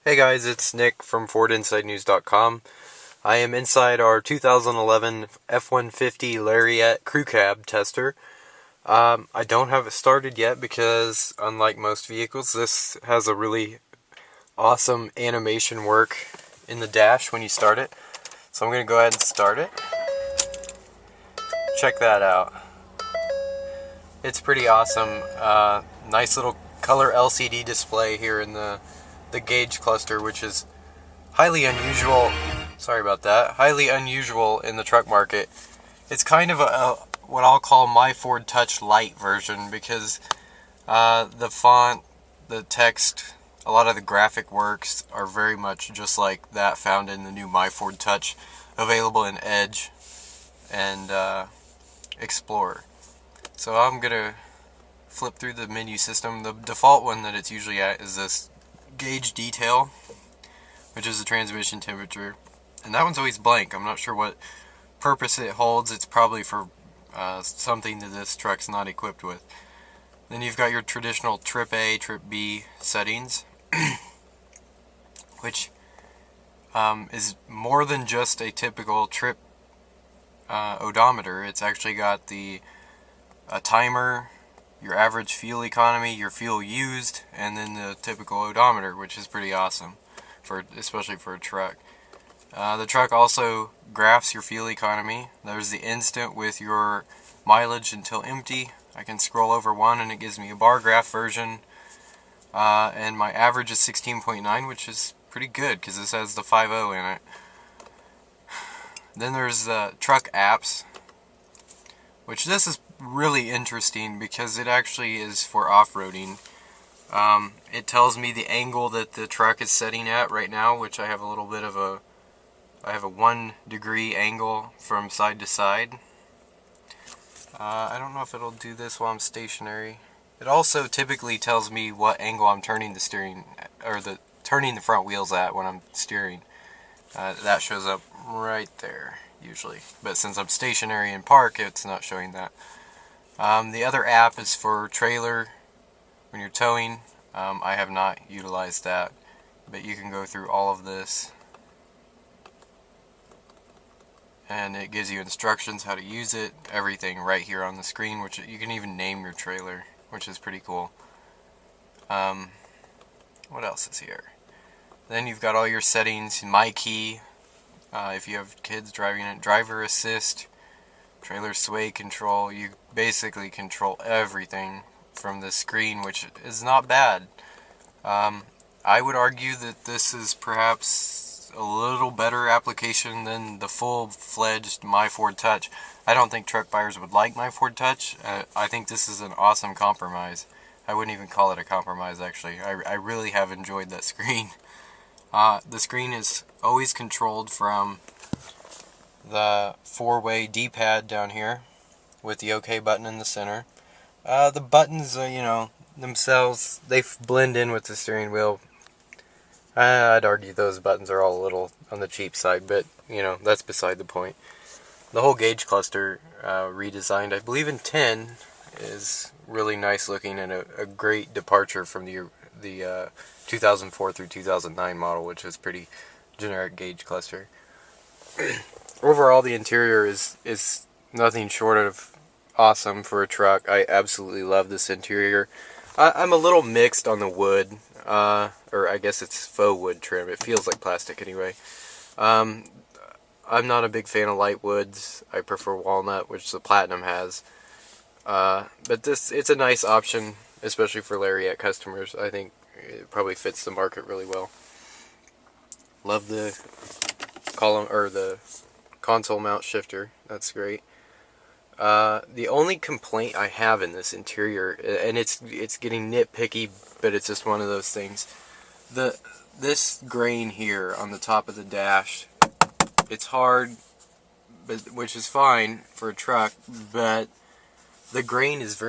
Hey guys, it's Nick from FordInsideNews.com. I am inside our 2011 F-150 Lariat crew cab tester. I don't have it started yet because, unlike most vehicles, this has a really awesome animation work in the dash when you start it. So I'm going to go ahead and start it. Check that out. It's pretty awesome. Nice little color LCD display here in the gauge cluster, which is highly unusual. Sorry about that. Highly unusual in the truck market. It's kind of a what I'll call my Ford Touch Lite version because the font, the text, a lot of the graphic works are very much just like that found in the new My Ford Touch, available in Edge and Explorer. So I'm gonna flip through the menu system. The default one that it's usually at is this gauge detail, which is the transmission temperature, and that one's always blank. I'm not sure what purpose it holds. It's probably for something that this truck's not equipped with. Then you've got your traditional trip A, trip B settings, which is more than just a typical trip odometer. It's actually got a timer, your average fuel economy, your fuel used, and then the typical odometer, which is pretty awesome, especially for a truck. The truck also graphs your fuel economy. There's the instant with your mileage until empty. I can scroll over one and it gives me a bar graph version. And my average is 16.9, which is pretty good because this has the 5.0 in it. Then there's the truck apps, which this is really interesting because it actually is for off-roading. It tells me the angle that the truck is setting at right now, which I have a little bit of I have a 1 degree angle from side to side. I don't know if it'll do this while I'm stationary. It also typically tells me what angle I'm turning the steering, or turning the front wheels at when I'm steering. That shows up right there, usually. But since I'm stationary in park, it's not showing that. The other app is for trailer when you're towing. I have not utilized that, but you can go through all of this and it gives you instructions how to use it, everything right here on the screen, which you can even name your trailer, which is pretty cool. What else is here? Then you've got all your settings, my key, if you have kids driving it, driver assist, trailer sway control. You basically control everything from the screen, which is not bad. I would argue that this is perhaps a little better application than the full-fledged My Ford Touch. I don't think truck buyers would like My Ford Touch. I think this is an awesome compromise. I wouldn't even call it a compromise, actually. I really have enjoyed that screen. The screen is always controlled from the 4-way D-pad down here with the OK button in the center. The buttons, themselves, they blend in with the steering wheel. I'd argue those buttons are all a little on the cheap side, but, that's beside the point. The whole gauge cluster redesigned, I believe in 10, is really nice looking and a great departure from the 2004 through 2009 model, which is pretty generic gauge cluster. Overall, the interior is nothing short of awesome for a truck. I absolutely love this interior. I'm a little mixed on the wood, or I guess it's faux wood trim. It feels like plastic anyway. I'm not a big fan of light woods. I prefer walnut, which the Platinum has. But it's a nice option, especially for Lariat customers. I think it probably fits the market really well. Love the the console mount shifter. That's great. The only complaint I have in this interior, and it's getting nitpicky, but it's just one of those things. This grain here on the top of the dash, it's hard, which is fine for a truck, but the grain is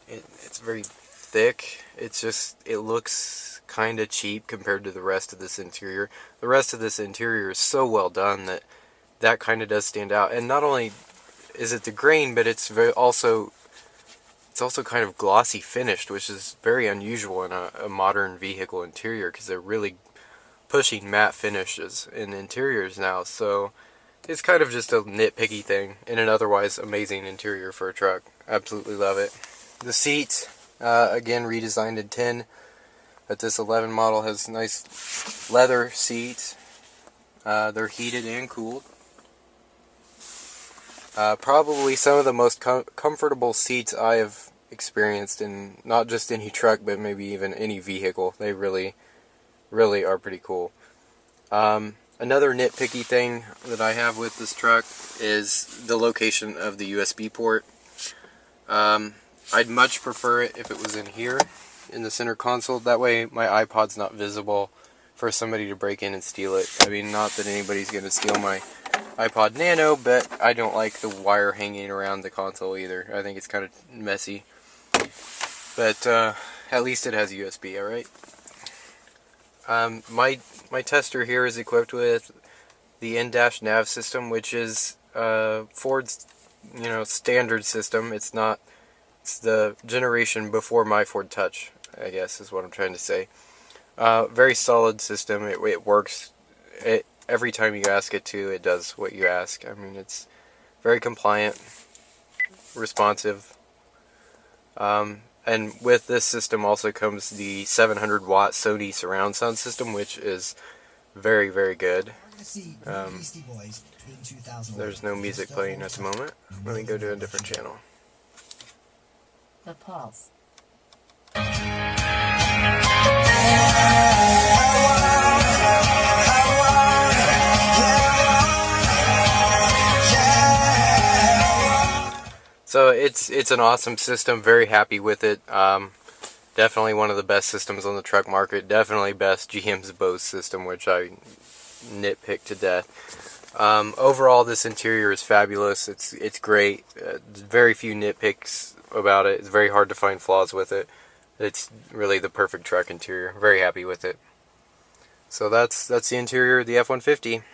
it's very thick. It looks kind of cheap compared to the rest of this interior. The rest of this interior is so well done that kind of does stand out. And not only is it the grain, but it's also kind of glossy finished, which is very unusual in a modern vehicle interior because they're really pushing matte finishes in interiors now, so it's kind of just a nitpicky thing in an otherwise amazing interior for a truck. Absolutely love it. The seats, again redesigned in tin, but this 11 model has nice leather seats. They're heated and cooled. Probably some of the most comfortable seats I have experienced in not just any truck, but maybe even any vehicle. They really are pretty cool. Another nitpicky thing that I have with this truck is the location of the USB port. I'd much prefer it if it was in here in the center console. That way my iPod's not visible for somebody to break in and steal it. I mean, not that anybody's going to steal my iPod Nano, but I don't like the wire hanging around the console either. I think it's kind of messy. But at least it has USB, alright? My tester here is equipped with the in-dash nav system, which is Ford's standard system. It's the generation before my Ford Touch, I guess is what I'm trying to say. Very solid system. It works. Every time you ask it to, it does what you ask. I mean, it's very compliant, responsive. And with this system also comes the 700 watt Sony surround sound system, which is very, very good. There's no music playing at the moment. Let me go to a different channel. The Pulse. So it's an awesome system. Very happy with it. Definitely one of the best systems on the truck market. Definitely best GM's Bose system, which I nitpick to death. Overall, this interior is fabulous. It's great. Very few nitpicks about it. It's very hard to find flaws with it. It's really the perfect truck interior. Very happy with it. So that's the interior of the F-150.